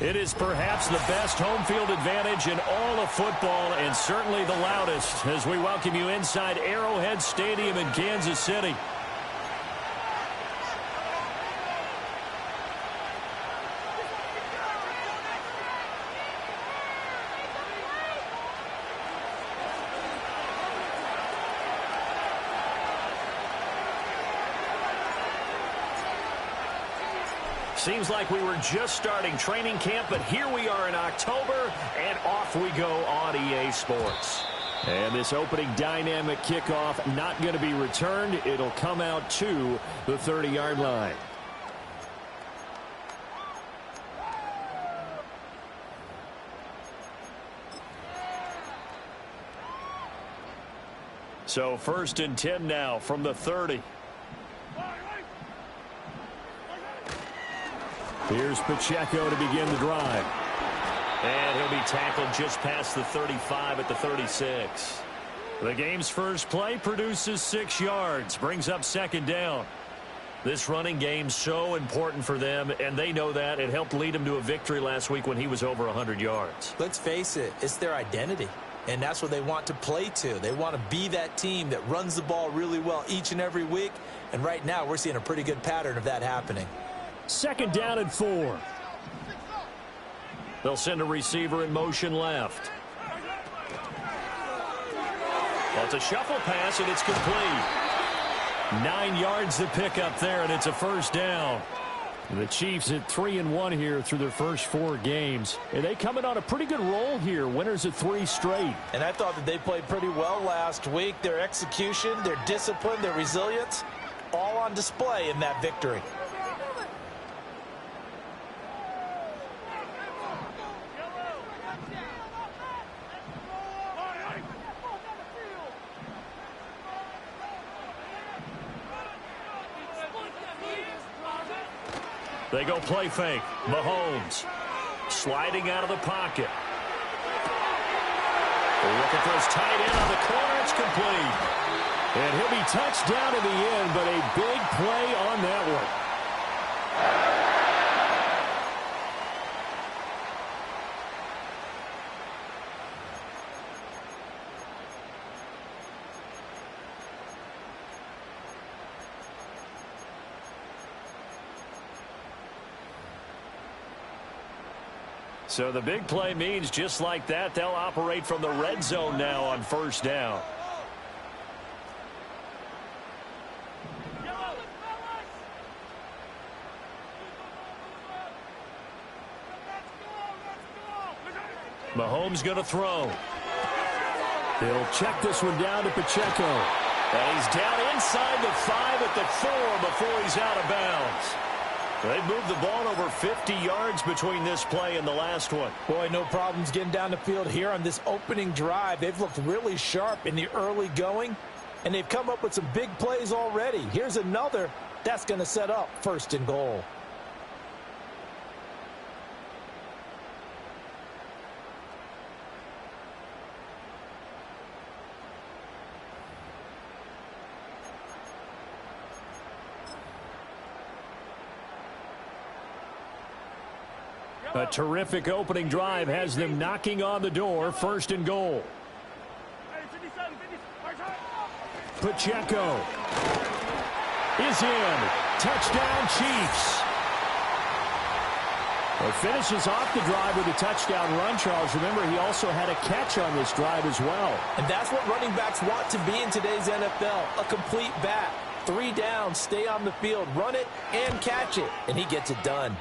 It is perhaps the best home field advantage in all of football and certainly the loudest as we welcome you inside Arrowhead Stadium in Kansas City. Seems like we were just starting training camp, but here we are in October, and off we go on EA Sports. And this opening dynamic kickoff not going to be returned. It'll come out to the 30-yard line. So 1st and 10 now from the 30. Here's Pacheco to begin the drive. And he'll be tackled just past the 35 at the 36. The game's first play produces 6 yards, brings up 2nd down. This running game's so important for them, and they know that. It helped lead them to a victory last week when he was over 100 yards. Let's face it, it's their identity, and that's what they want to play to. They want to be that team that runs the ball really well each and every week, and right now we're seeing a pretty good pattern of that happening. 2nd down and 4. They'll send a receiver in motion left. Well, it's a shuffle pass, and it's complete. 9 yards to pick up there, and it's a 1st down. The Chiefs at 3-1 here through their first 4 games. And they come in on a pretty good roll here, winners of 3 straight. And I thought that they played pretty well last week. Their execution, their discipline, their resilience, all on display in that victory. They go play fake. Mahomes sliding out of the pocket. Looking for his tight end on the corner. It's complete. And he'll be touched down in the end, but a big play on that one. So the big play means just like that, they'll operate from the red zone now on 1st down. Mahomes going to throw. They'll check this one down to Pacheco. And he's down inside the 5 at the 4 before he's out of bounds. They've moved the ball over 50 yards between this play and the last one. Boy, no problems getting down the field here on this opening drive. They've looked really sharp in the early going, and they've come up with some big plays already. Here's another that's going to set up 1st and goal. A terrific opening drive has them knocking on the door. 1st and goal. Pacheco is in. Touchdown, Chiefs. Well, finishes off the drive with a touchdown run, Charles. Remember, he also had a catch on this drive as well. And that's what running backs want to be in today's NFL, a complete back. 3 down, stay on the field, run it, and catch it. And he gets it done.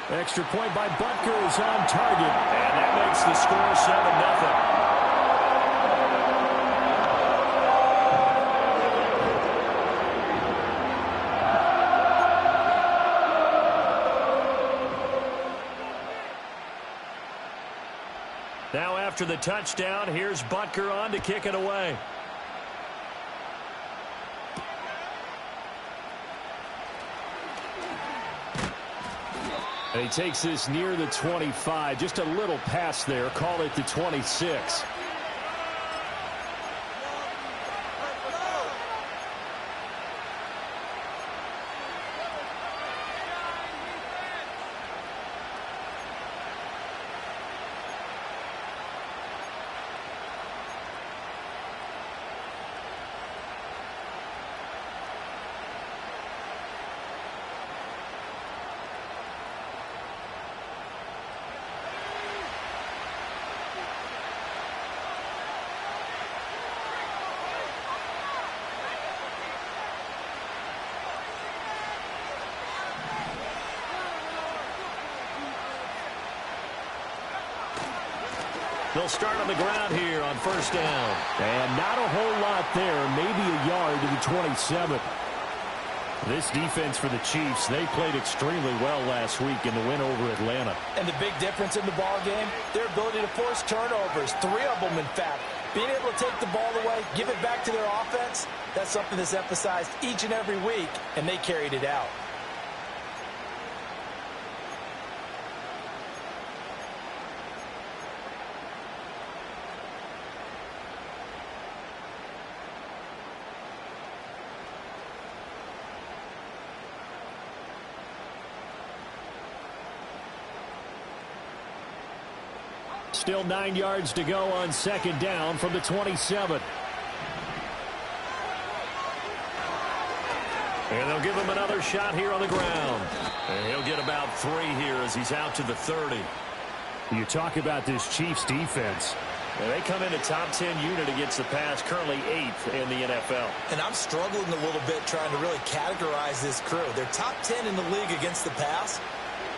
Extra point by Butker is on target. And that makes the score 7-0. Now after the touchdown, here's Butker on to kick it away. And he takes this near the 25. Just a little pass there. Call it the 26. They'll start on the ground here on first down. And not a whole lot there, maybe a yard to the 27. This defense for the Chiefs, they played extremely well last week in the win over Atlanta. And the big difference in the ball game, their ability to force turnovers, 3 of them in fact. Being able to take the ball away, give it back to their offense, that's something that's emphasized each and every week, and they carried it out. Still 9 yards to go on second down from the 27. And they'll give him another shot here on the ground. And he'll get about 3 here as he's out to the 30. You talk about this Chiefs defense. And they come in a top 10 unit against the pass, currently 8th in the NFL. And I'm struggling a little bit trying to really categorize this crew. They're top 10 in the league against the pass,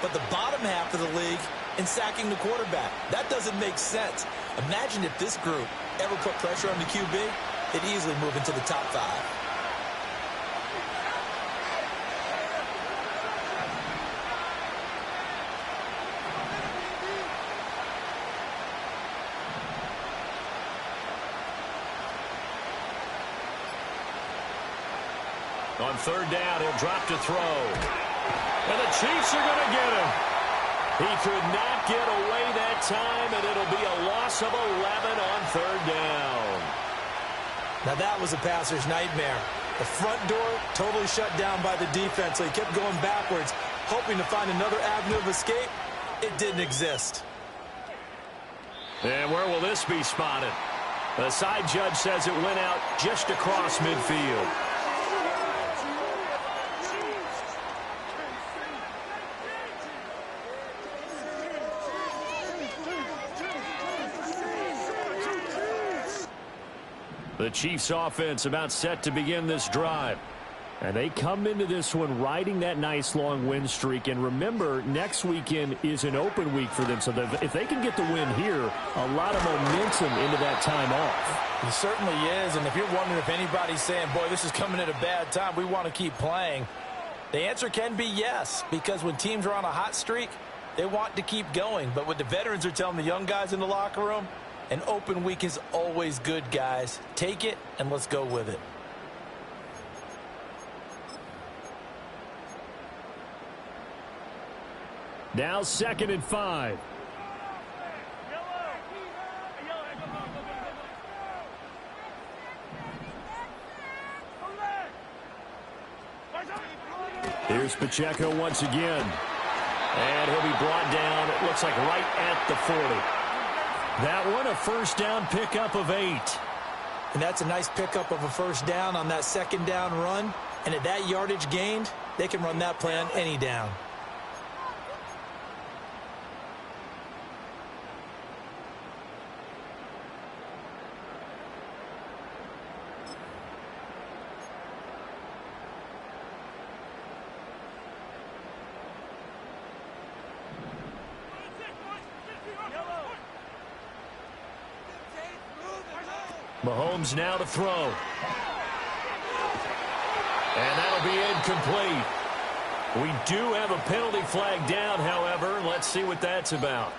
but the bottom half of the league in sacking the quarterback. That doesn't make sense. Imagine if this group ever put pressure on the QB, they'd easily move into the top 5. On third down, he'll drop to throw. And the Chiefs are going to get him. He could not get away that time, and it'll be a loss of 11 on third down. Now that was a passer's nightmare. The front door totally shut down by the defense, so he kept going backwards, hoping to find another avenue of escape. It didn't exist. And where will this be spotted? The side judge says it went out just across midfield. The Chiefs offense about set to begin this drive. And they come into this one riding that nice long win streak. And remember, next weekend is an open week for them. So if they can get the win here, a lot of momentum into that time off. It certainly is. And if you're wondering if anybody's saying, boy, this is coming at a bad time, we want to keep playing, the answer can be yes. Because when teams are on a hot streak, they want to keep going. But what the veterans are telling the young guys in the locker room, an open week is always good, guys. Take it, and let's go with it. Now 2nd and 5. Here's Pacheco once again. And he'll be brought down, it looks like right at the 40. That one, a first down pickup of 8. And that's a nice pickup of a first down on that second down run. And at that yardage gained, they can run that play on any down. Mahomes now to throw. And that'll be incomplete. We do have a penalty flag down, however. Let's see what that's about.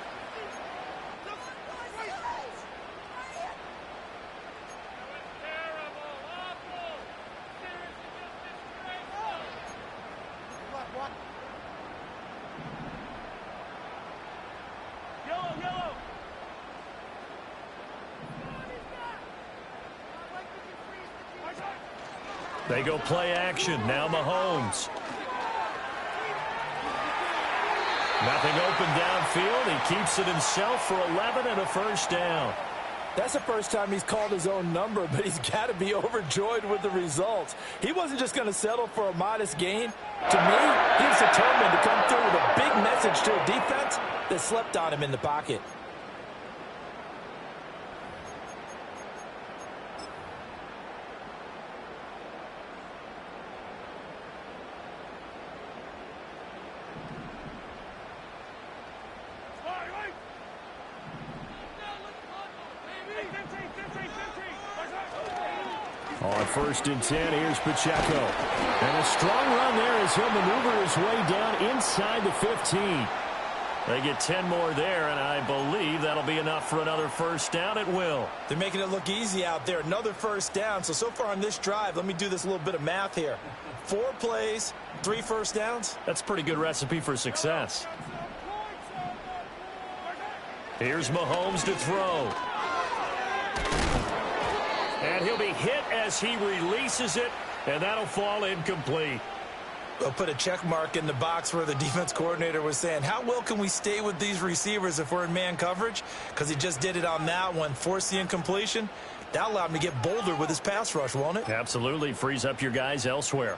They go play action. Now Mahomes. Nothing open downfield. He keeps it himself for 11 and a first down. That's the first time he's called his own number, but he's got to be overjoyed with the results. He wasn't just going to settle for a modest gain. To me, he was determined to come through with a big message to a defense that slept on him in the pocket. On 1st and 10, here's Pacheco. And a strong run there as he'll maneuver his way down inside the 15. They get 10 more there, and I believe that'll be enough for another first down at will. They're making it look easy out there. Another first down. So far on this drive, let me do this little bit of math here. 4 plays, 3 first downs. That's a pretty good recipe for success. Here's Mahomes to throw. And he'll be hit as he releases it, and that'll fall incomplete. We'll put a check mark in the box where the defense coordinator was saying, how well can we stay with these receivers if we're in man coverage? Because he just did it on that one, forced the incompletion. That allowed him to get bolder with his pass rush, won't it? Absolutely. Frees up your guys elsewhere.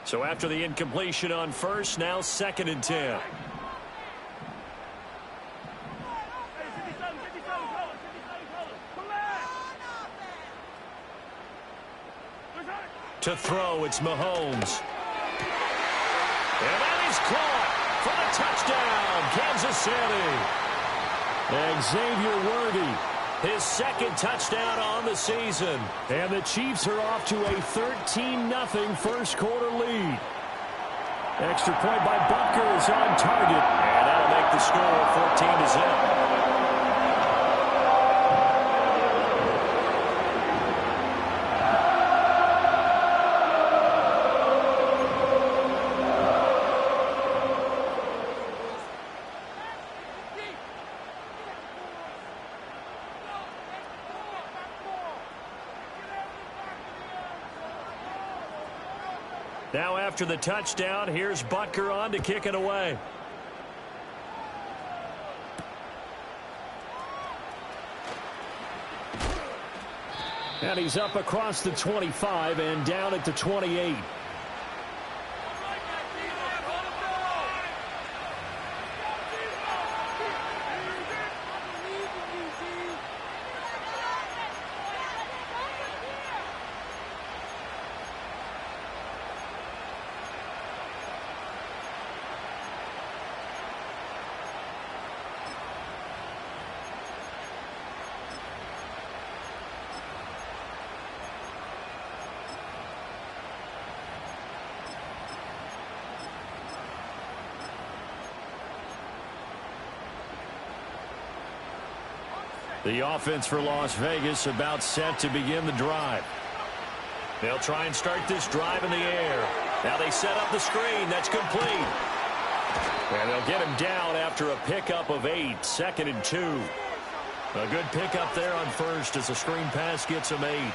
So after the incompletion on first, now 2nd and 10. To throw, it's Mahomes. And that is caught for the touchdown, Kansas City. And Xavier Worthy, his 2nd touchdown on the season. And the Chiefs are off to a 13-0 first quarter lead. Extra point by Butker is on target. And that'll make the score 14-0. Now after the touchdown, here's Butker on to kick it away. And he's up across the 25 and down at the 28. The offense for Las Vegas about set to begin the drive. They'll try and start this drive in the air. Now they set up the screen. That's complete. And they'll get him down after a pickup of 8. 2nd and 2. A good pickup there on first as the screen pass gets him 8.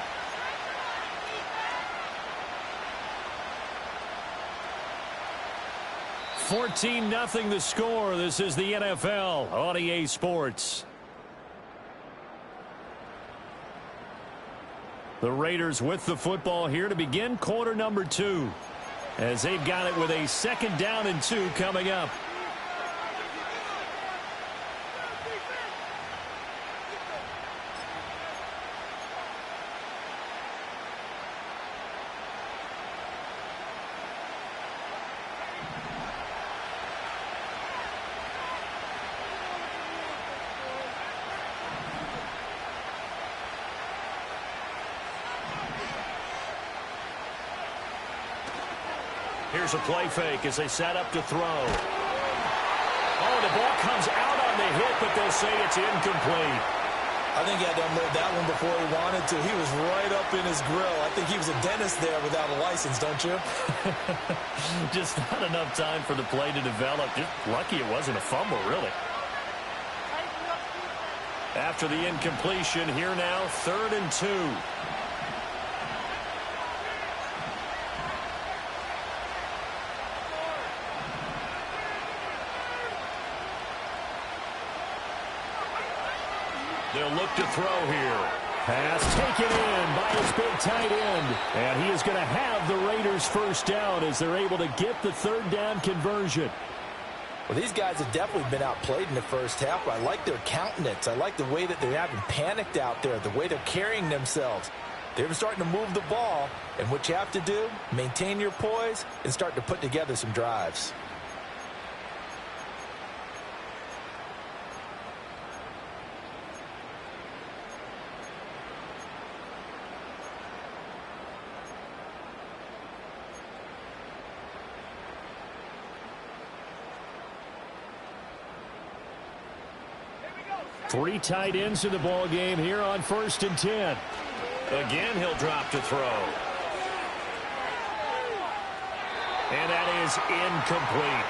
$14-0 the score. This is the NFL on EA Sports. The Raiders with the football here to begin quarter number 2. As they've got it with a 2nd down and 2 coming up. Here's a play fake as they set up to throw. Oh, the ball comes out on the hit, but they'll say it's incomplete. I think he had to unload that one before he wanted to. He was right up in his grill. I think he was a dentist there without a license, don't you? Just not enough time for the play to develop. Just lucky it wasn't a fumble, really. After the incompletion, here now, 3rd and 2. They'll look to throw here. Pass taken in by his big tight end. And he is going to have the Raiders first down as they're able to get the 3rd down conversion. Well, these guys have definitely been outplayed in the first half. I like their countenance. I like the way that they haven't panicked out there, the way they're carrying themselves. They're starting to move the ball. And what you have to do, maintain your poise and start to put together some drives. Three tight ends in the ball game here on 1st and 10. Again, he'll drop to throw. And that is incomplete.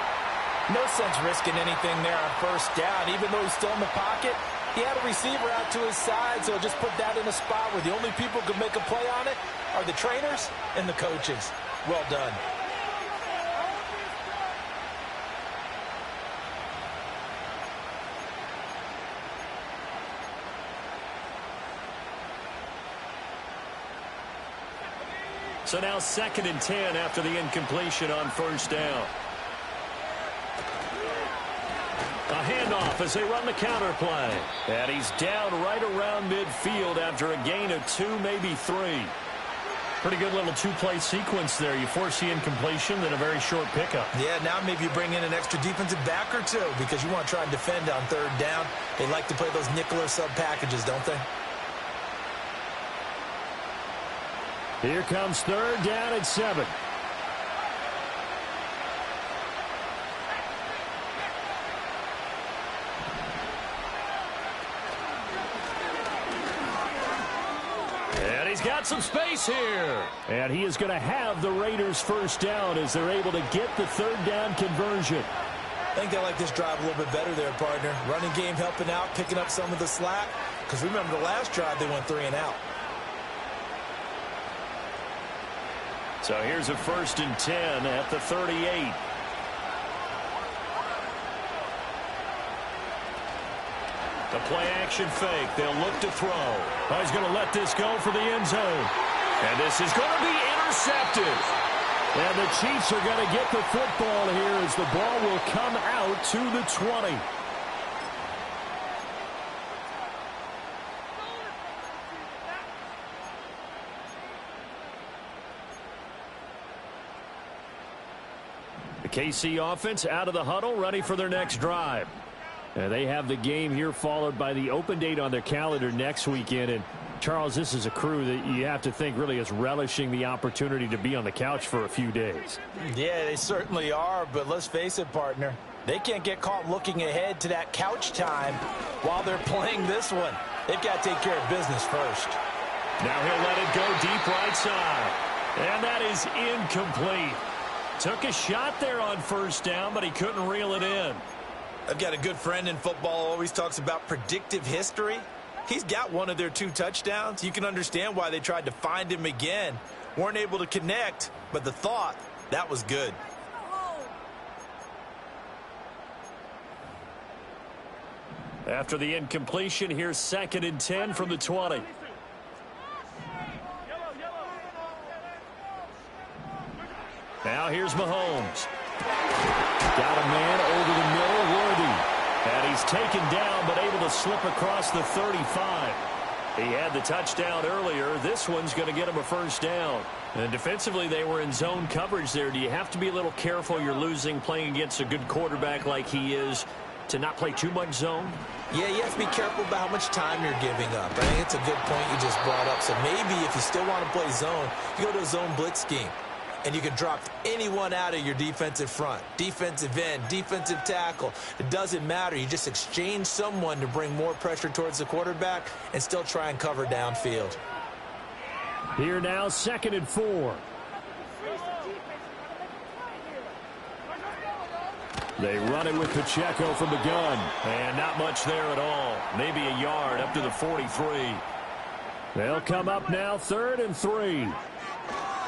No sense risking anything there on 1st down. Even though he's still in the pocket, he had a receiver out to his side, so just put that in a spot where the only people who can make a play on it are the trainers and the coaches. Well done. So now 2nd and 10 after the incompletion on 1st down. A handoff as they run the counter play. And he's down right around midfield after a gain of 2, maybe 3. Pretty good little two-play sequence there. You force the incompletion, then a very short pickup. Yeah, now maybe you bring in an extra defensive back or two because you want to try and defend on 3rd down. They like to play those nickel or sub packages, don't they? Here comes 3rd down at 7. And he's got some space here. And he is going to have the Raiders 1st down as they're able to get the 3rd down conversion. I think they like this drive a little bit better there, partner. Running game helping out, picking up some of the slack. Because remember the last drive, they went 3 and out. So here's a 1st and 10 at the 38. The play action fake. They'll look to throw. Oh, he's going to let this go for the end zone. And this is going to be intercepted. And the Chiefs are going to get the football here as the ball will come out to the 20. The KC offense out of the huddle, ready for their next drive. And they have the game here followed by the open date on their calendar next weekend. And Charles, this is a crew that you have to think really is relishing the opportunity to be on the couch for a few days. Yeah, they certainly are, but let's face it, partner. They can't get caught looking ahead to that couch time while they're playing this one. They've got to take care of business first. Now he'll let it go deep right side. And that is incomplete. Took a shot there on 1st down, but he couldn't reel it in. I've got a good friend in football who always talks about predictive history. He's got one of their 2 touchdowns. You can understand why they tried to find him again. Weren't able to connect, but the thought, that was good. After the incompletion, here's 2nd and 10 from the 20. Now here's Mahomes. Got a man over the middle, Worthy. And he's taken down, but able to slip across the 35. He had the touchdown earlier. This one's going to get him a 1st down. And defensively, they were in zone coverage there. Do you have to be a little careful? You're losing, playing against a good quarterback like he is, to not play too much zone? Yeah, you have to be careful about how much time you're giving up. I think it's a good point you just brought up. So maybe if you still want to play zone, you go to a zone blitz scheme. And you can drop anyone out of your defensive front, defensive end, defensive tackle. It doesn't matter. You just exchange someone to bring more pressure towards the quarterback and still try and cover downfield. Here now, 2nd and 4. They run it with Pacheco from the gun. And not much there at all. Maybe a yard up to the 43. They'll come up now, 3rd and 3.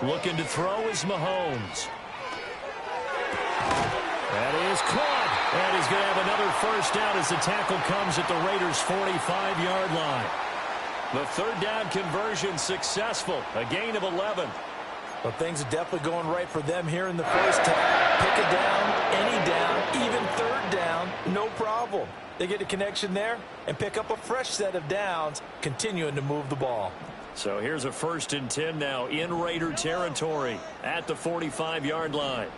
Looking to throw is Mahomes. That is caught. And he's going to have another 1st down as the tackle comes at the Raiders' 45-yard line. The 3rd down conversion successful. A gain of 11. Well, things are definitely going right for them here in the 1st half. Pick a down, any down, even 3rd down, no problem. They get a connection there and pick up a fresh set of downs, continuing to move the ball. So here's a 1st and 10 now in Raider territory at the 45-yard line.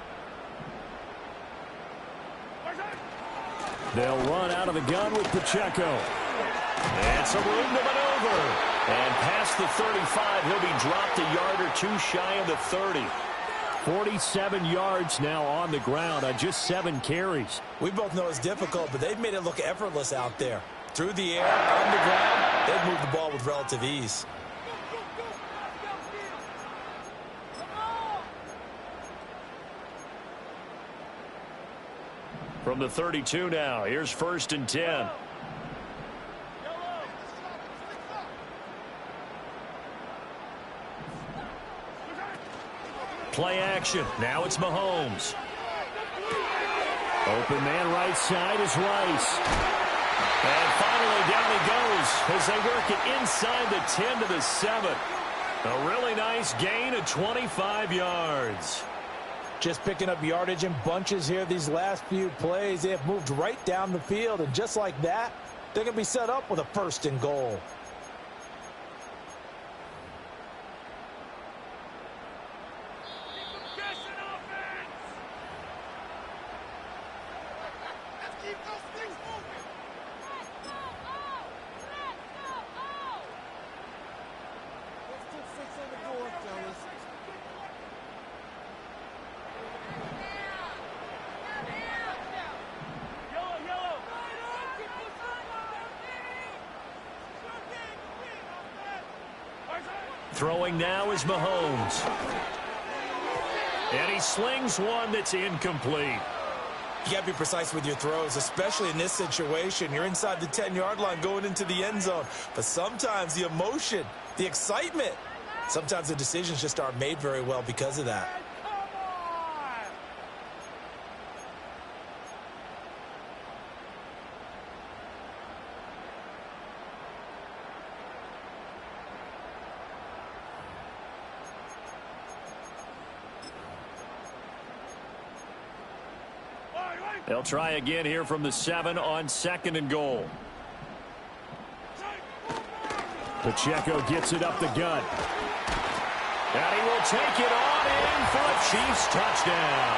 They'll run out of the gun with Pacheco. And some room to maneuver. And past the 35, he'll be dropped a yard or 2 shy of the 30. 47 yards now on the ground on just 7 carries. We both know it's difficult, but they've made it look effortless out there. Through the air, on the ground, they've moved the ball with relative ease. From the 32 now, here's 1st and 10. Play action. Now it's Mahomes. Open man right side is Rice. And finally down he goes as they work it inside the 10 to the 7. A really nice gain of 25 yards. Just picking up yardage in bunches here these last few plays. They have moved right down the field, and just like that, they're going to be set up with a 1st and goal. Throwing now is Mahomes. And he slings one that's incomplete. You got to be precise with your throws, especially in this situation. You're inside the 10-yard line going into the end zone. But sometimes the emotion, the excitement, sometimes the decisions just aren't made very well because of that. They'll try again here from the 7 on 2nd and goal. Pacheco gets it up the gut. And he will take it on in for a Chiefs touchdown.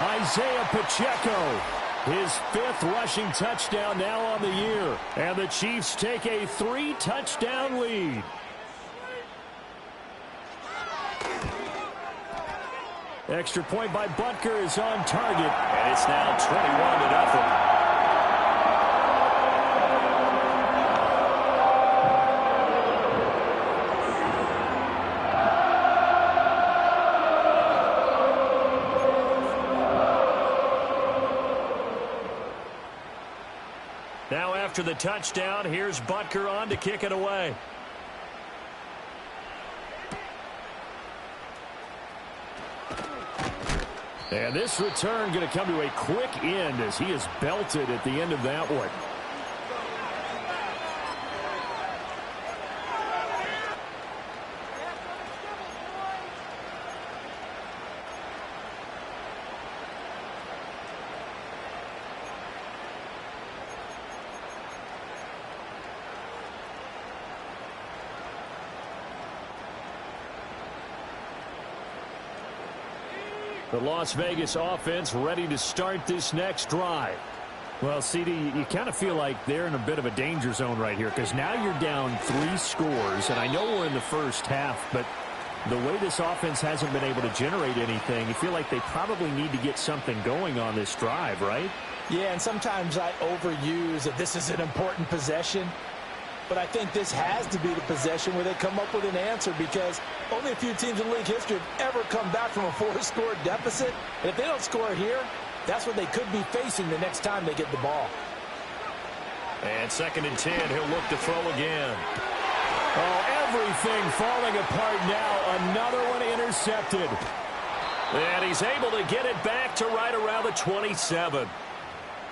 Isaiah Pacheco, his 5th rushing touchdown now on the year. And the Chiefs take a 3-touchdown lead. Extra point by Butker is on target. And it's now 21-0. Now after the touchdown, here's Butker on to kick it away. And this return going to come to a quick end as he is belted at the end of that one. The Las Vegas offense ready to start this next drive. Well, CD, you kind of feel like they're in a bit of a danger zone right here because now you're down 3 scores, and I know we're in the first half, but the way this offense hasn't been able to generate anything, you feel like they probably need to get something going on this drive, right? Yeah, and sometimes I overuse that this is an important possession. But I think this has to be the possession where they come up with an answer because only a few teams in league history have ever come back from a 4-score deficit. And if they don't score here, that's what they could be facing the next time they get the ball. And 2nd and 10, he'll look to throw again. Oh, everything falling apart now. Another one intercepted. And he's able to get it back to right around the 27.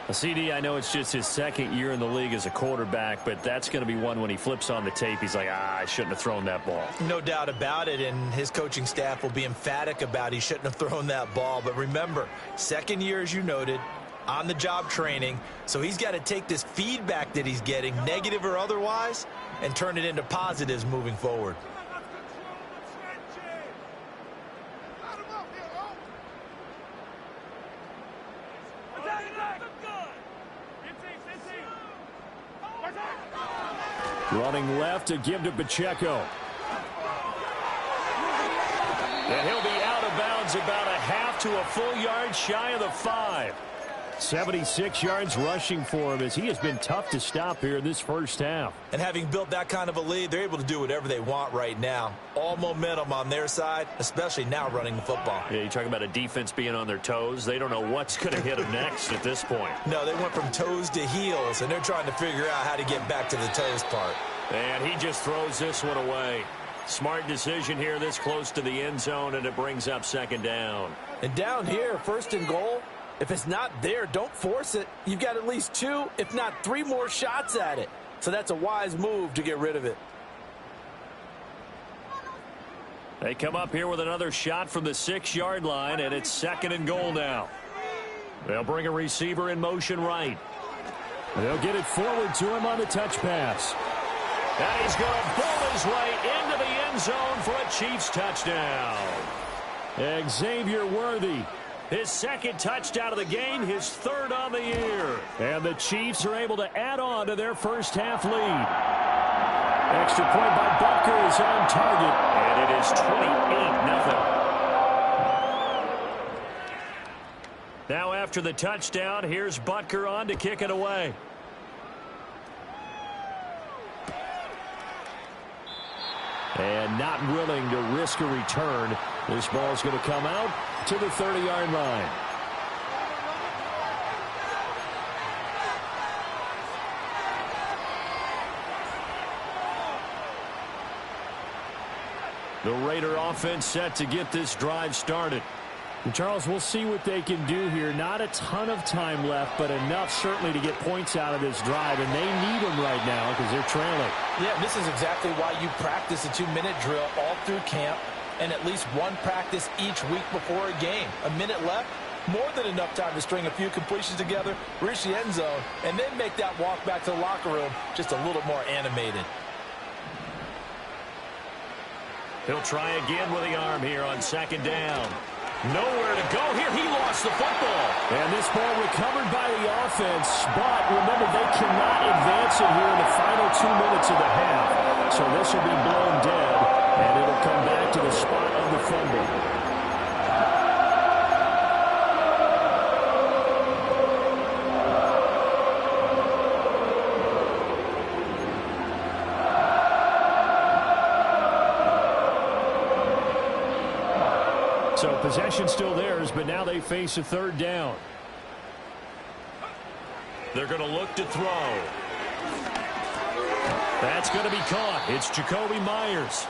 CD, I know it's just his 2nd year in the league as a quarterback, but that's going to be one when he flips on the tape. He's like, I shouldn't have thrown that ball. No doubt about it, and his coaching staff will be emphatic about he shouldn't have thrown that ball. But remember, 2nd year, as you noted, on-the-job training, so he's got to take this feedback that he's getting, negative or otherwise, and turn it into positives moving forward. Running left to give to Pacheco. And he'll be out of bounds about a half to a full yard shy of the 5. 76 yards rushing for him as he has been tough to stop here in this first half. And having built that kind of a lead, they're able to do whatever they want right now. All momentum on their side, especially now running the football. Yeah, you talk about a defense being on their toes. They don't know what's going to hit them next at this point. No, they went from toes to heels, and they're trying to figure out how to get back to the toes part. And he just throws this one away. Smart decision here this close to the end zone, and it brings up second down. And down here, first and goal, if it's not there, don't force it. You've got at least 2, if not 3 more shots at it. So that's a wise move to get rid of it. They come up here with another shot from the 6-yard line, and it's second and goal now. They'll bring a receiver in motion right. They'll get it forward to him on the touch pass. And he's going to bowl his way into the end zone for a Chiefs touchdown. Xavier Worthy. His second touchdown of the game, his third on the year. And the Chiefs are able to add on to their first half lead. Extra point by Butker is on target. And it is 28-0. Now after the touchdown, here's Butker on to kick it away. And not willing to risk a return. This ball's going to come out to the 30-yard line. The Raider offense set to get this drive started. And Charles, we'll see what they can do here. Not a ton of time left, but enough certainly to get points out of this drive, and they need them right now because they're trailing. Yeah, this is exactly why you practice a 2-minute drill all through camp and at least one practice each week before a game. A minute left, more than enough time to string a few completions together, reach the end zone, and then make that walk back to the locker room just a little more animated. He'll try again with the arm here on second down. Nowhere to go here. He lost the football. And this ball recovered by the offense. But remember, they cannot advance it here in the final 2 minutes of the half. So this will be blown dead. And it'll come back to the spot of the fumble. So possession still theirs, but now they face a third down. They're going to look to throw. That's going to be caught. It's Jacoby Myers.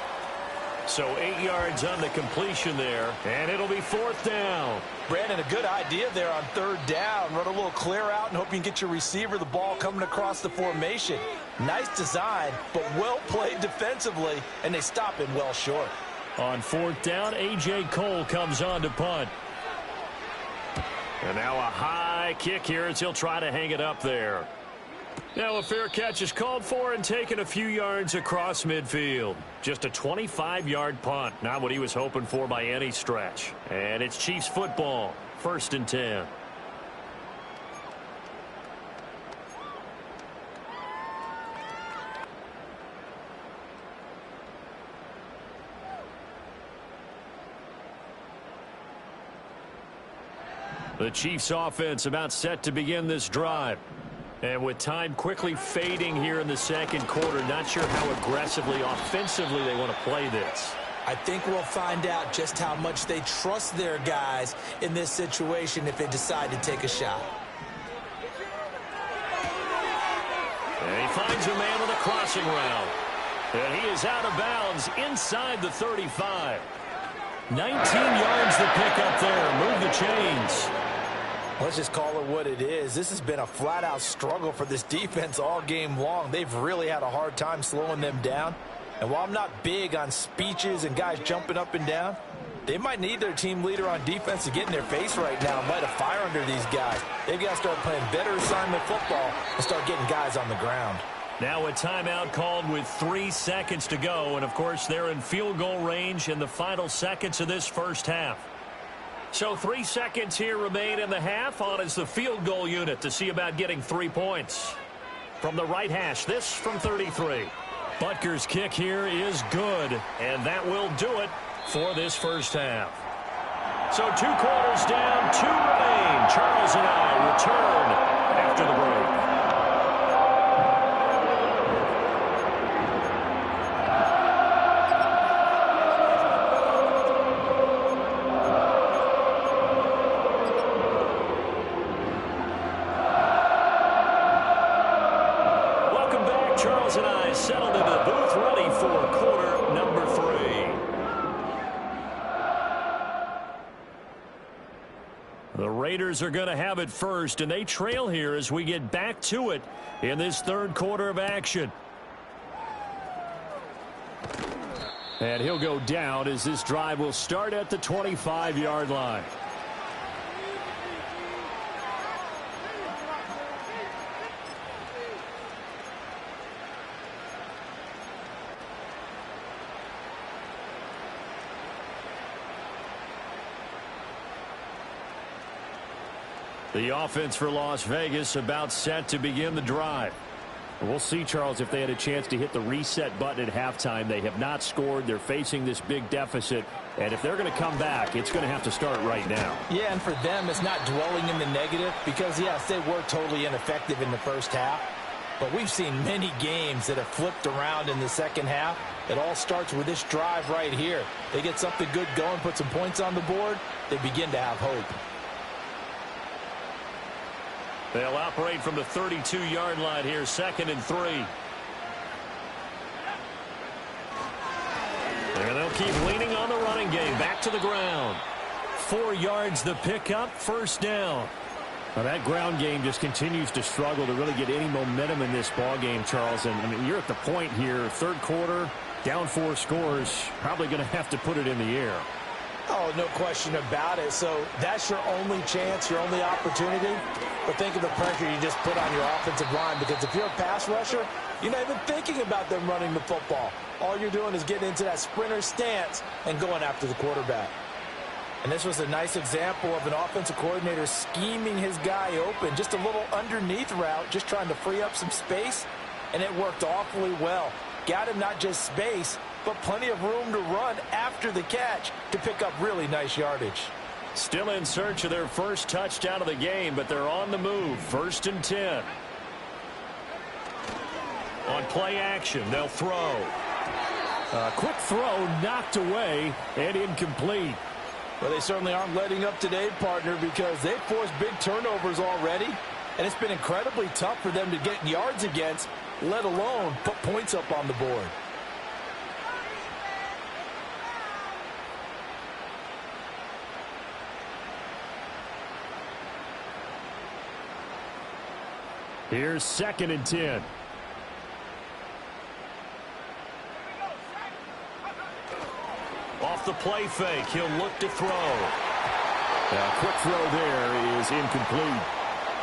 So 8 yards on the completion there, and it'll be fourth down. Brandon, a good idea there on third down. Run a little clear out and hope you can get your receiver the ball coming across the formation. Nice design, but well played defensively, and they stop him well short. On fourth down, A.J. Cole comes on to punt. And now a high kick here as he'll try to hang it up there. Now a fair catch is called for and taken a few yards across midfield. Just a 25-yard punt. Not what he was hoping for by any stretch. And it's Chiefs football. First and 10. The Chiefs offense about set to begin this drive. And with time quickly fading here in the second quarter, not sure how aggressively, offensively they want to play this. I think we'll find out just how much they trust their guys in this situation if they decide to take a shot. And he finds a man with a crossing route. And he is out of bounds inside the 35. 19 yards to pick up there. Move the chains. Let's just call it what it is. This has been a flat-out struggle for this defense all game long. They've really had a hard time slowing them down. And while I'm not big on speeches and guys jumping up and down, they might need their team leader on defense to get in their face right now and light a fire under these guys. They've got to start playing better assignment football and start getting guys on the ground. Now a timeout called with 3 seconds to go. And, of course, they're in field goal range in the final seconds of this first half. So 3 seconds here remain in the half. On is the field goal unit to see about getting 3 points. From the right hash, this from 33. Butker's kick here is good, and that will do it for this first half. So 2 quarters down, 2 remain. Charles and I return after the break. Welcome back. Charles and I settled into the booth, ready for quarter number 3. The Raiders are going to have it first, and they trail here as we get back to it in this third quarter of action. And he'll go down as this drive will start at the 25-yard line. The offense for Las Vegas about set to begin the drive. We'll see, Charles, if they had a chance to hit the reset button at halftime. They have not scored. They're facing this big deficit. And if they're going to come back, it's going to have to start right now. Yeah, and for them, it's not dwelling in the negative because, yes, they were totally ineffective in the first half. But we've seen many games that have flipped around in the second half. It all starts with this drive right here. They get something good going, put some points on the board, they begin to have hope. They'll operate from the 32-yard line here, 2nd and 3. And they'll keep leaning on the running game. Back to the ground. 4 yards the pickup, first down. Now that ground game just continues to struggle to really get any momentum in this ball game, Charles. And I mean, you're at the point here, third quarter, down 4 scores, probably going to have to put it in the air. Oh, no question about it. So that's your only chance, your only opportunity. But think of the pressure you just put on your offensive line, because if you're a pass rusher, you're not even thinking about them running the football. All you're doing is getting into that sprinter stance and going after the quarterback. And this was a nice example of an offensive coordinator scheming his guy open, just a little underneath route, just trying to free up some space, and it worked awfully well. Got him not just space, but plenty of room to run after the catch to pick up really nice yardage. Still in search of their first touchdown of the game, but they're on the move. 1st and 10. On play action, they'll throw. Quick throw knocked away and incomplete. Well, they certainly aren't letting up today, partner, because they've forced big turnovers already, and it's been incredibly tough for them to get yards against, let alone put points up on the board. Here's 2nd and 10. Off the play fake, he'll look to throw. Quick throw there is incomplete.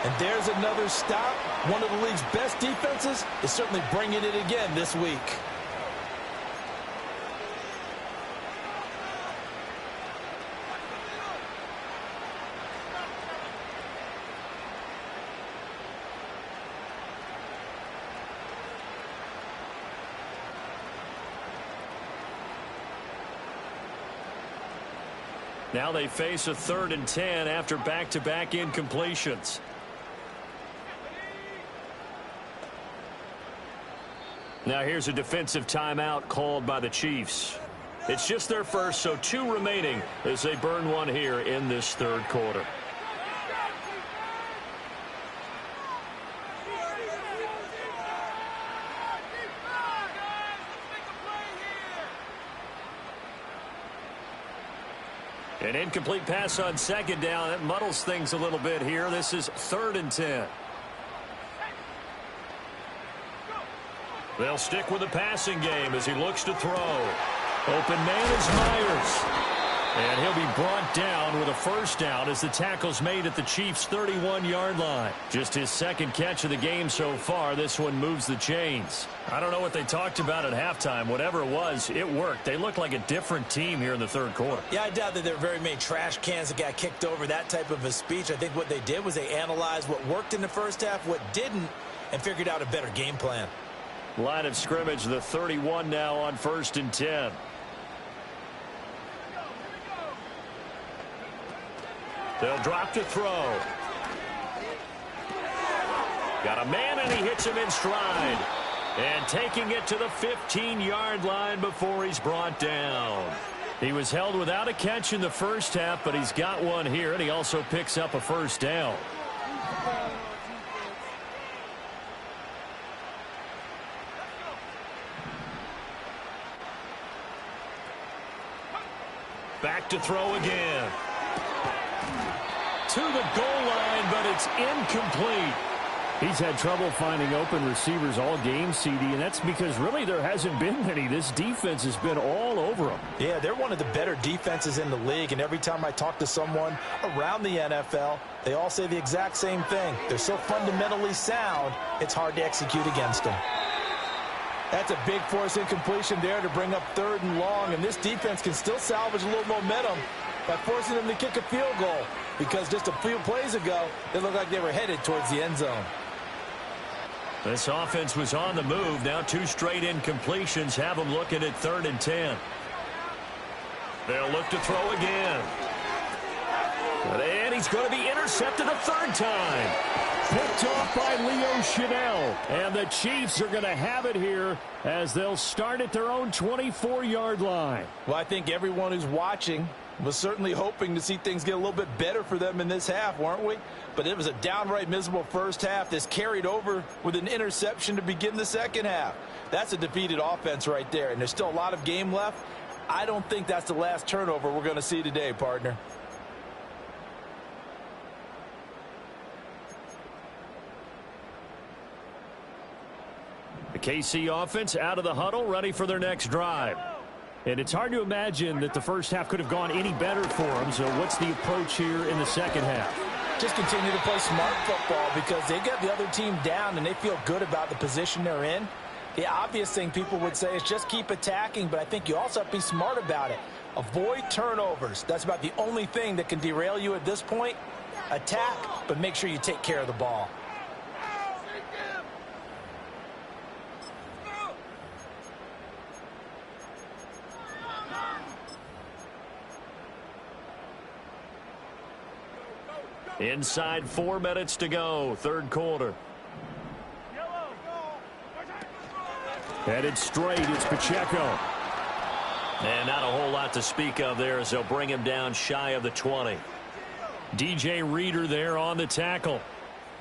And there's another stop. One of the league's best defenses is certainly bringing it again this week. Now they face a 3rd and 10 after back-to-back incompletions. Now here's a defensive timeout called by the Chiefs. It's just their first, so 2 remaining as they burn one here in this third quarter. An incomplete pass on 2nd down. That muddles things a little bit here. This is 3rd and 10. They'll stick with the passing game as he looks to throw. Open man is Myers. And he'll be brought down with a first down as the tackle's made at the Chiefs' 31-yard line. Just his 2nd catch of the game so far. This one moves the chains. I don't know what they talked about at halftime. Whatever it was, it worked. They look like a different team here in the third quarter. Yeah, I doubt that there are very many trash cans that got kicked over, that type of a speech. I think what they did was they analyzed what worked in the first half, what didn't, and figured out a better game plan. Line of scrimmage, the 31 now on 1st and 10. They'll drop to throw. Got a man, and he hits him in stride. And taking it to the 15-yard line before he's brought down. He was held without a catch in the first half, but he's got one here, and he also picks up a first down. Back to throw again. To the goal line, but it's incomplete. He's had trouble finding open receivers all game, CD, and that's because really there hasn't been many. This defense has been all over him. Yeah, they're one of the better defenses in the league, and every time I talk to someone around the NFL, they all say the exact same thing. They're so fundamentally sound, it's hard to execute against them. That's a big force incompletion there to bring up 3rd and long, and this defense can still salvage a little momentum by forcing them to kick a field goal, because just a few plays ago, they looked like they were headed towards the end zone. This offense was on the move. Now 2 straight incompletions have them looking at 3rd and 10. They'll look to throw again. And he's going to be intercepted a 3rd time. Picked off by Leo Chanel. And the Chiefs are going to have it here as they'll start at their own 24-yard line. Well, I think everyone who's watching was certainly hoping to see things get a little bit better for them in this half, weren't we? But it was a downright miserable first half. This carried over with an interception to begin the second half. That's a defeated offense right there, and there's still a lot of game left. I don't think that's the last turnover we're going to see today, partner. The KC offense out of the huddle, ready for their next drive. And it's hard to imagine that the first half could have gone any better for them. So what's the approach here in the second half? Just continue to play smart football because they get the other team down and they feel good about the position they're in. The obvious thing people would say is just keep attacking, but I think you also have to be smart about it. Avoid turnovers. That's about the only thing that can derail you at this point. Attack, but make sure you take care of the ball. Inside 4 minutes to go, 3rd quarter. Headed straight, it's Pacheco. And not a whole lot to speak of there as they'll bring him down shy of the 20. DJ Reader there on the tackle.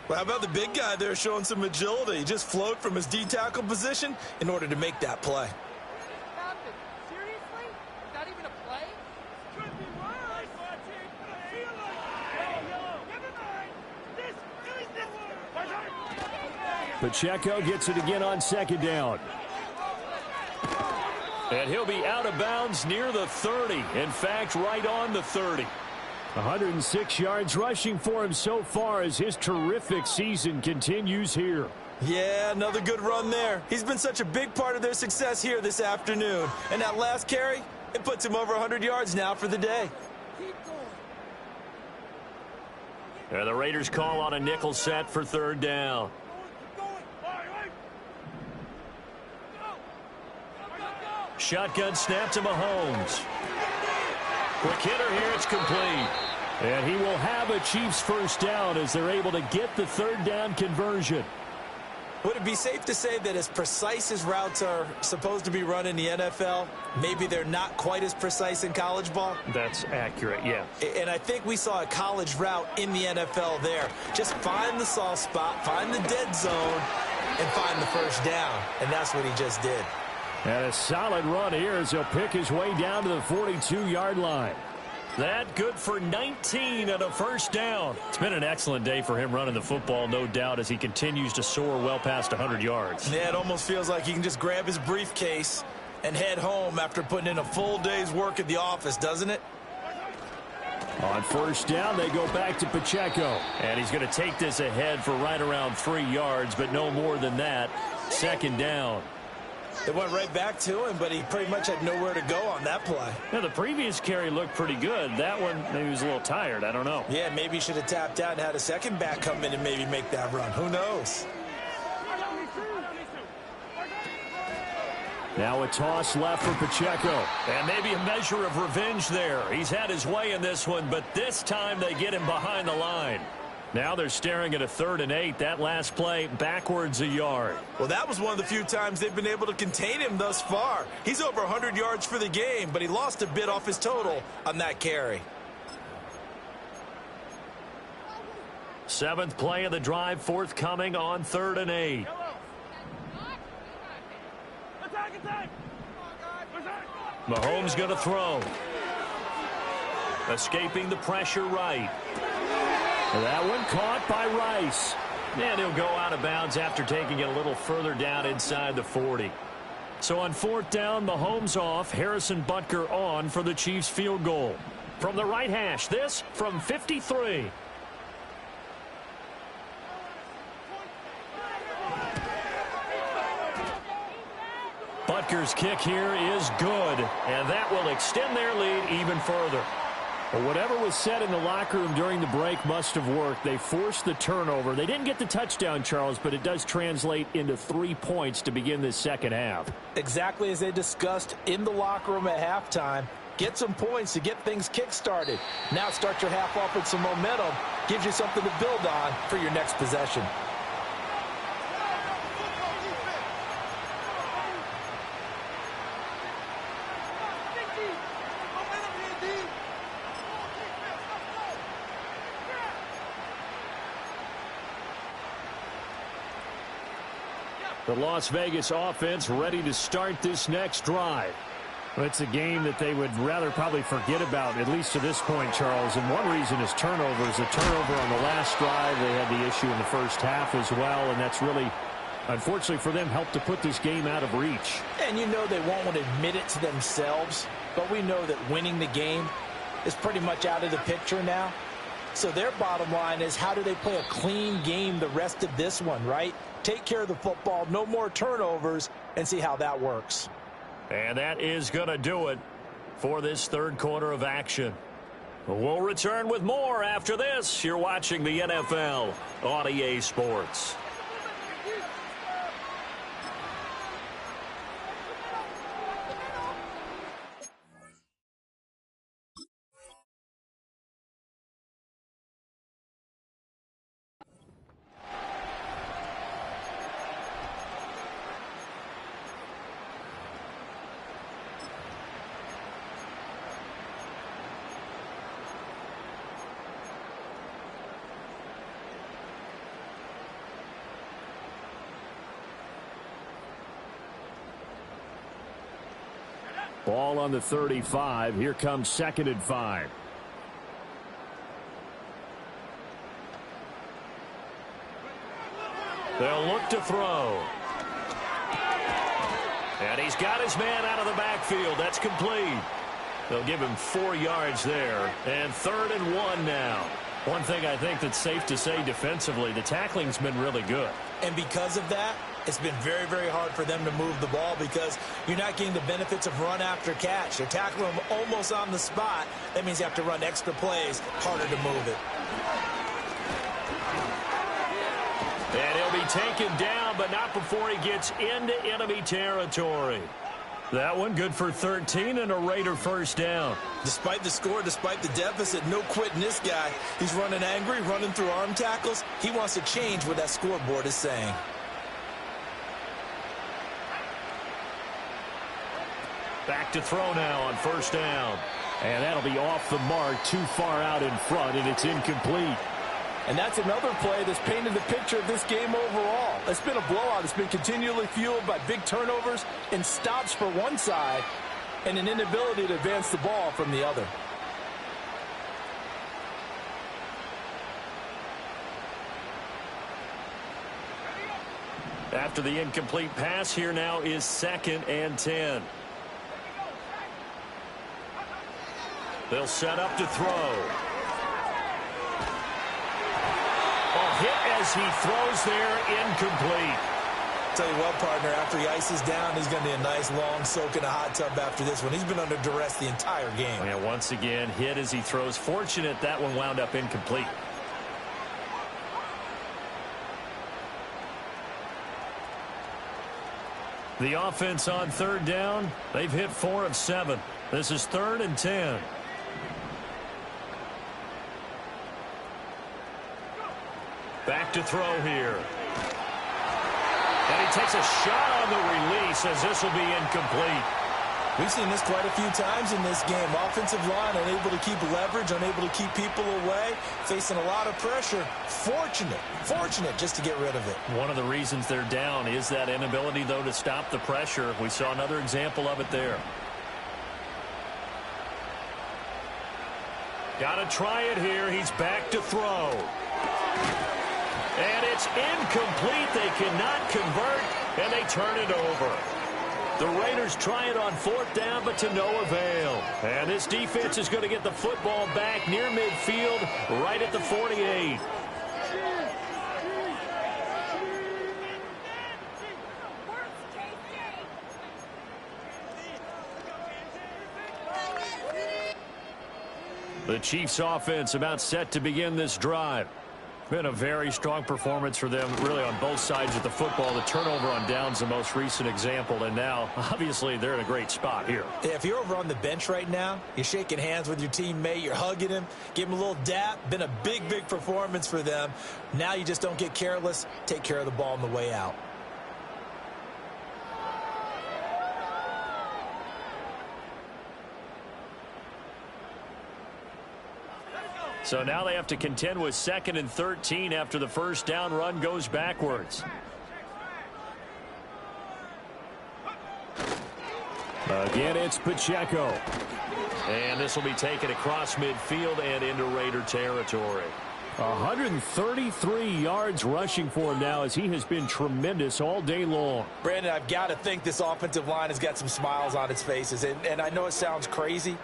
Well, how about the big guy there showing some agility? He just flowed from his D-tackle position in order to make that play. Pacheco gets it again on 2nd down. And he'll be out of bounds near the 30. In fact, right on the 30. 106 yards rushing for him so far as his terrific season continues here. Yeah, another good run there. He's been such a big part of their success here this afternoon. And that last carry, it puts him over 100 yards now for the day. And the Raiders call on a nickel set for 3rd down. Shotgun snap to Mahomes. Quick hitter here, it's complete. And he will have a Chiefs first down as they're able to get the 3rd down conversion. Would it be safe to say that as precise as routes are supposed to be run in the NFL, maybe they're not quite as precise in college ball? That's accurate, yeah. And I think we saw a college route in the NFL there. Just find the soft spot, find the dead zone, and find the first down. And that's what he just did. And a solid run here as he'll pick his way down to the 42-yard line. That good for 19 and a first down. It's been an excellent day for him running the football, no doubt, as he continues to soar well past 100 yards. Yeah, it almost feels like he can just grab his briefcase and head home after putting in a full day's work at the office, doesn't it? On first down, they go back to Pacheco. And he's going to take this ahead for right around 3 yards, but no more than that. 2nd down. It went right back to him, but he pretty much had nowhere to go on that play. Now, the previous carry looked pretty good. That one, maybe he was a little tired. I don't know. Yeah, maybe he should have tapped out and had a second back come in and maybe make that run. Who knows? Now a toss left for Pacheco. And maybe a measure of revenge there. He's had his way in this one, but this time they get him behind the line. Now they're staring at a 3rd and 8. That last play backwards a yard. Well, that was one of the few times they've been able to contain him thus far. He's over 100 yards for the game, but he lost a bit off his total on that carry. 7th play of the drive forthcoming on 3rd and 8. Mahomes going to throw. Escaping the pressure right. That one caught by Rice. And he'll go out of bounds after taking it a little further down inside the 40. So on 4th down, Mahomes off. Harrison Butker on for the Chiefs field goal. From the right hash, this from 53. Butker's kick here is good, and that will extend their lead even further. Well, whatever was said in the locker room during the break must have worked. They forced the turnover. They didn't get the touchdown, Charles, but it does translate into 3 points to begin this second half. Exactly as they discussed in the locker room at halftime. Get some points to get things kick-started. Now start your half off with some momentum. Gives you something to build on for your next possession. The Las Vegas offense ready to start this next drive. Well, it's a game that they would rather probably forget about, at least to this point, Charles. And one reason is turnovers. A turnover on the last drive. They had the issue in the first half as well, and that's really, unfortunately for them, helped to put this game out of reach. And you know they won't want to admit it to themselves, but we know that winning the game is pretty much out of the picture now. So their bottom line is, how do they play a clean game the rest of this one, right? Take care of the football, no more turnovers, and see how that works. And that is going to do it for this 3rd quarter of action. We'll return with more after this. You're watching the NFL on EA Sports. Ball on the 35. Here comes 2nd and 5. They'll look to throw. And he's got his man out of the backfield. That's complete. They'll give him 4 yards there. And 3rd and 1 now. One thing I think that's safe to say defensively, the tackling's been really good. And because of that, it's been very, very hard for them to move the ball because you're not getting the benefits of run after catch. You're tackling them almost on the spot. That means you have to run extra plays, harder to move it. And he'll be taken down, but not before he gets into enemy territory. That one good for 13 and a Raider 1st down. Despite the score, despite the deficit, no quitting this guy. He's running angry, running through arm tackles. He wants to change what that scoreboard is saying. Back to throw now on 1st down. And that'll be off the mark, too far out in front, and it's incomplete. And that's another play that's painted the picture of this game overall. It's been a blowout. It's been continually fueled by big turnovers and stops for one side and an inability to advance the ball from the other. After the incomplete pass, here now is 2nd and 10. They'll set up to throw. Hit as he throws there, incomplete. Tell you what, partner, after he ices down, he's going to be a nice long soak in a hot tub after this one. He's been under duress the entire game. And once again, hit as he throws. Fortunate that one wound up incomplete. The offense on third down, they've hit 4 of 7. This is 3rd and 10. Back to throw here. And he takes a shot on the release as this will be incomplete. We've seen this quite a few times in this game. Offensive line unable to keep leverage, unable to keep people away, facing a lot of pressure. Fortunate just to get rid of it. One of the reasons they're down is that inability, though, to stop the pressure. We saw another example of it there. Got to try it here. He's back to throw. And it's incomplete. They cannot convert, and they turn it over. The Raiders try it on 4th down, but to no avail. And this defense is going to get the football back near midfield, right at the 48. The Chiefs offense about set to begin this drive. Been a very strong performance for them, really, on both sides of the football. The turnover on downs, the most recent example, and now, obviously, they're in a great spot here. Yeah, if you're over on the bench right now, you're shaking hands with your teammate, you're hugging him, give him a little dap. Been a big performance for them. Now you just don't get careless. Take care of the ball on the way out. So now they have to contend with 2nd and 13 after the first down run goes backwards. Again, it's Pacheco. And this will be taken across midfield and into Raider territory. 133 yards rushing for him now, as he has been tremendous all day long. Brandon, I've got to think this offensive line has got some smiles on its faces. And I know it sounds crazy,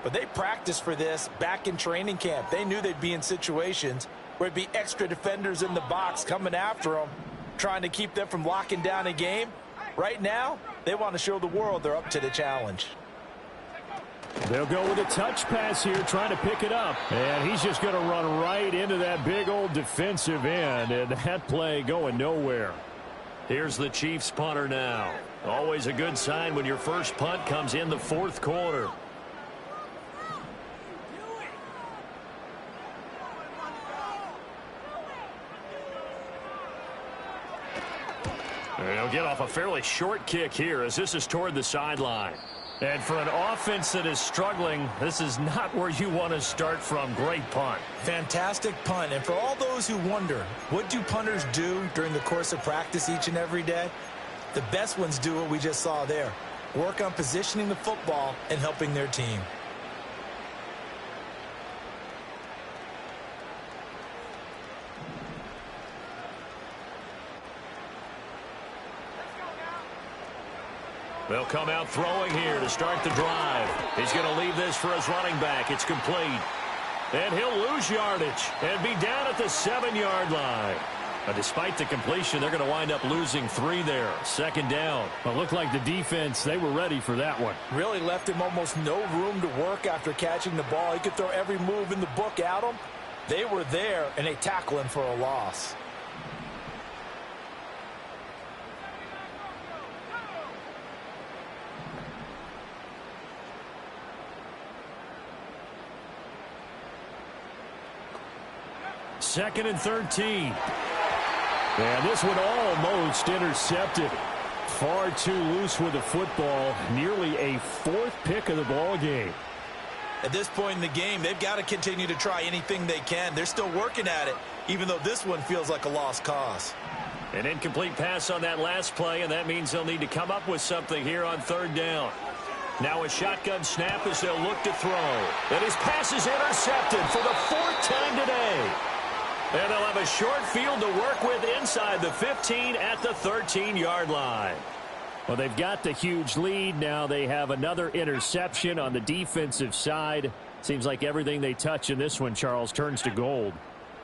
but they practiced for this back in training camp. They knew they'd be in situations where it'd be extra defenders in the box coming after them, trying to keep them from locking down a game. Right now, they want to show the world they're up to the challenge. They'll go with a touch pass here, trying to pick it up. And he's just going to run right into that big old defensive end, and that play going nowhere. Here's the Chiefs punter now. Always a good sign when your first punt comes in the 4th quarter. And he'll get off a fairly short kick here as this is toward the sideline. And for an offense that is struggling, this is not where you want to start from. Great punt. Fantastic punt. And for all those who wonder, what do punters do during the course of practice each and every day? The best ones do what we just saw there. Work on positioning the football and helping their team. They'll come out throwing here to start the drive. He's going to leave this for his running back. It's complete. And he'll lose yardage and be down at the 7-yard line. Now, despite the completion, they're going to wind up losing 3 there. 2nd down. Well, it looked like the defense, they were ready for that one. Really left him almost no room to work after catching the ball. He could throw every move in the book at him. They were there, and they tackle him for a loss. Second and 13. And this one almost intercepted. Far too loose with the football. Nearly a 4th pick of the ball game. At this point in the game, they've got to continue to try anything they can. They're still working at it, even though this one feels like a lost cause. An incomplete pass on that last play, and that means they'll need to come up with something here on 3rd down. Now a shotgun snap as they'll look to throw. And his pass is intercepted for the 4th time today. And they'll have a short field to work with inside the 15 at the 13-yard line. Well, they've got the huge lead. Now they have another interception on the defensive side. Seems like everything they touch in this one, Charles, turns to gold.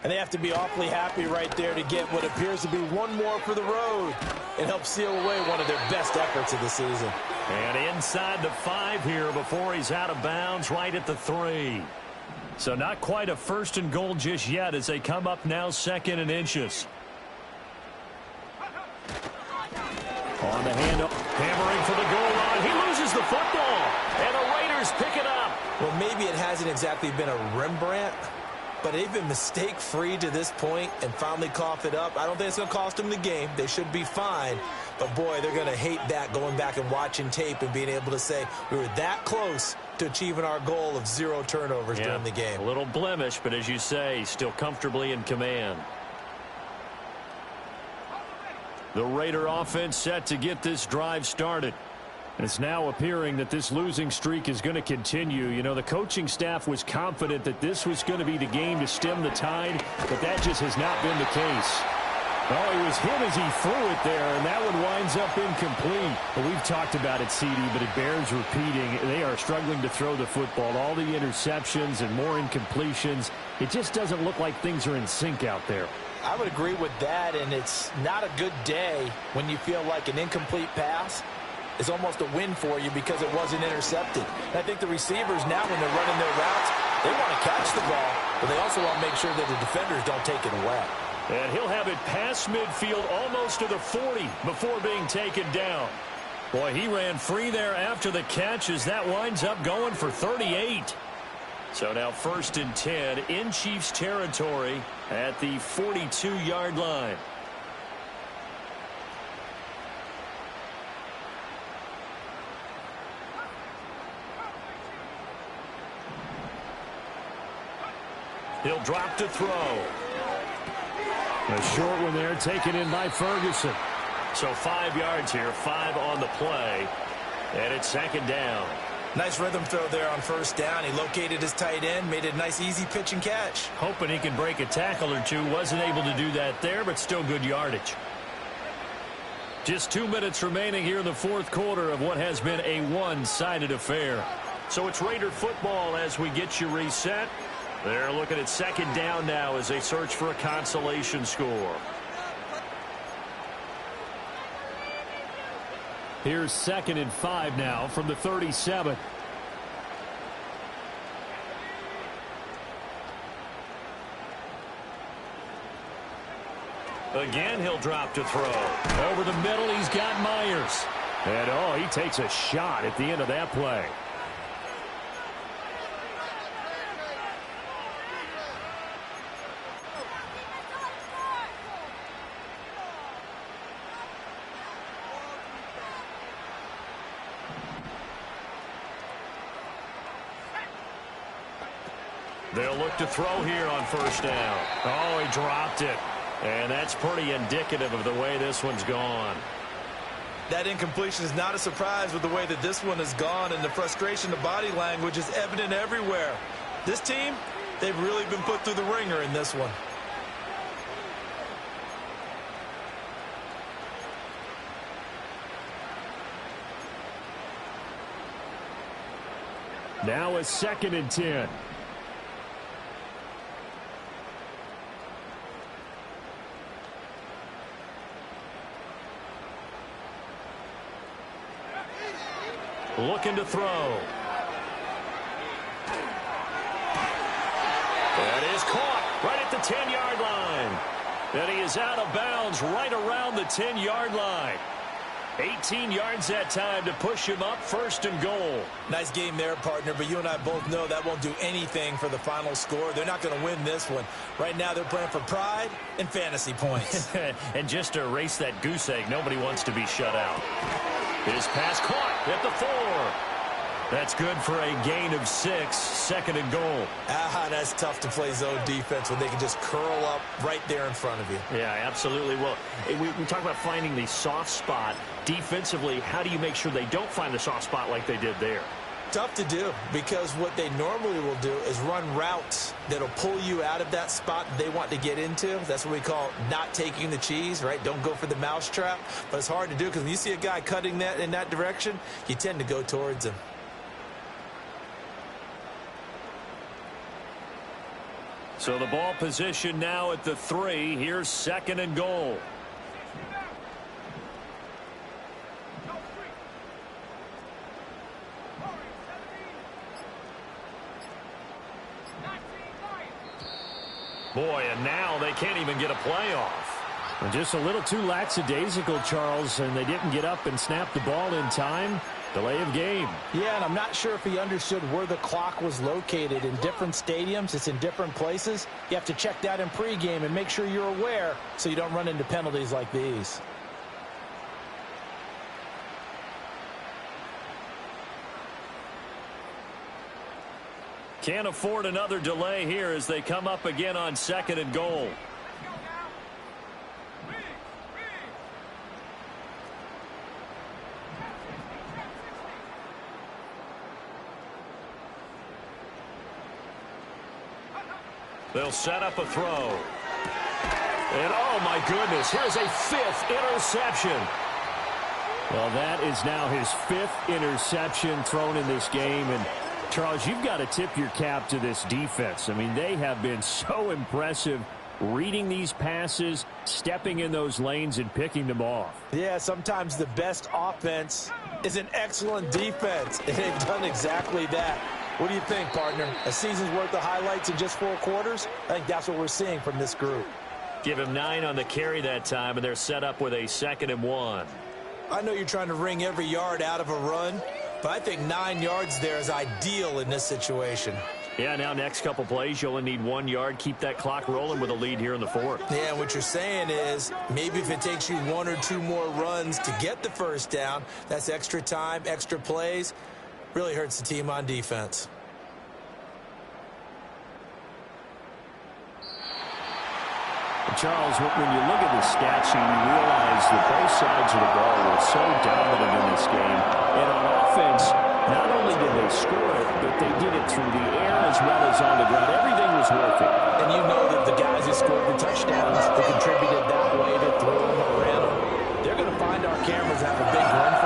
And they have to be awfully happy right there to get what appears to be one more for the road and help seal away one of their best efforts of the season. And inside the 5 here before he's out of bounds, right at the 3. So not quite a 1st and goal just yet as they come up now 2nd and inches. On the hand, hammering for the goal line. He loses the football, and the Raiders pick it up. Well, maybe it hasn't exactly been a Rembrandt, but they've been mistake-free to this point and finally coughed it up. I don't think it's going to cost them the game. They should be fine. But, boy, they're going to hate that, going back and watching tape and being able to say we were that close to achieving our goal of 0 turnovers during the game. A little blemish, but as you say, still comfortably in command. The Raider offense set to get this drive started. It's now appearing that this losing streak is going to continue. You know, the coaching staff was confident that this was going to be the game to stem the tide, but that just has not been the case. Oh, he was hit as he threw it there, and that one winds up incomplete. Well, we've talked about it, CD, but it bears repeating. They are struggling to throw the football. All the interceptions and more incompletions. It just doesn't look like things are in sync out there. I would agree with that, and it's not a good day when you feel like an incomplete pass is almost a win for you because it wasn't intercepted. And I think the receivers now, when they're running their routes, they want to catch the ball, but they also want to make sure that the defenders don't take it away. And he'll have it past midfield almost to the 40 before being taken down. Boy, he ran free there after the catch as that winds up going for 38. So now 1st and 10 in Chiefs territory at the 42-yard line. He'll drop to throw. A short one there, taken in by Ferguson. So 5 yards here, 5 on the play. And it's 2nd down. Nice rhythm throw there on 1st down. He located his tight end, made it a nice easy pitch and catch. Hoping he can break a tackle or two. Wasn't able to do that there, but still good yardage. Just 2 minutes remaining here in the 4th quarter of what has been a one-sided affair. So it's Raider football as we get you reset. They're looking at 2nd down now as they search for a consolation score. Here's 2nd and 5 now from the 37. Again, he'll drop to throw. Over the middle, he's got Myers. And, oh, he takes a shot at the end of that play. They'll look to throw here on 1st down. Oh, he dropped it. And that's pretty indicative of the way this one's gone. That incompletion is not a surprise with the way that this one has gone, and the frustration, the body language is evident everywhere. This team, they've really been put through the ringer in this one. Now a 2nd and 10. Looking to throw. That is caught right at the 10-yard line. And he is out of bounds right around the 10-yard line. 18 yards that time to push him up 1st and goal. Nice game there, partner, but you and I both know that won't do anything for the final score. They're not going to win this one. Right now they're playing for pride and fantasy points. And just to erase that goose egg, nobody wants to be shut out. His pass caught at the 4. That's good for a gain of 6, 2nd and goal. That's tough to play zone defense when they can just curl up right there in front of you. Yeah, absolutely. Well, we talk about finding the soft spot. Defensively, how do you make sure they don't find the soft spot like they did there? Tough to do, because what they normally will do is run routes that'll pull you out of that spot they want to get into. That's what we call not taking the cheese, right? Don't go for the mousetrap. But it's hard to do because when you see a guy cutting that in that direction, you tend to go towards him. So the ball position now at the 3. Here's 2nd and goal. Boy, and now they can't even get a play off. And just a little too lackadaisical, Charles, and they didn't get up and snap the ball in time. Delay of game. Yeah, and I'm not sure if he understood where the clock was located. In different stadiums, it's in different places. You have to check that in pregame and make sure you're aware so you don't run into penalties like these. Can't afford another delay here as they come up again on 2nd and goal. They'll set up a throw. And oh my goodness, here's a 5th interception. Well, that is now his 5th interception thrown in this game. And Charles, you've got to tip your cap to this defense. I mean, they have been so impressive reading these passes, stepping in those lanes, and picking them off. Yeah, sometimes the best offense is an excellent defense, and they've done exactly that. What do you think, partner? A season's worth of highlights in just 4 quarters? I think that's what we're seeing from this group. Give him 9 on the carry that time, and they're set up with a 2nd and 1. I know you're trying to wring every yard out of a run, but I think 9 yards there is ideal in this situation. Yeah, now next couple plays, you only need 1 yard. Keep that clock rolling with a lead here in the 4th. Yeah, what you're saying is maybe if it takes you 1 or 2 more runs to get the first down, that's extra time, extra plays. Really hurts the team on defense. Charles, when you look at the stat sheet, you realize that both sides of the ball were so dominant in this game. And on offense, not only did they score it, but they did it through the air as well as on the ground. Everything was working. And you know that the guys who scored the touchdowns, who contributed that way, that threw them or ran them, they're going to find our cameras have a big run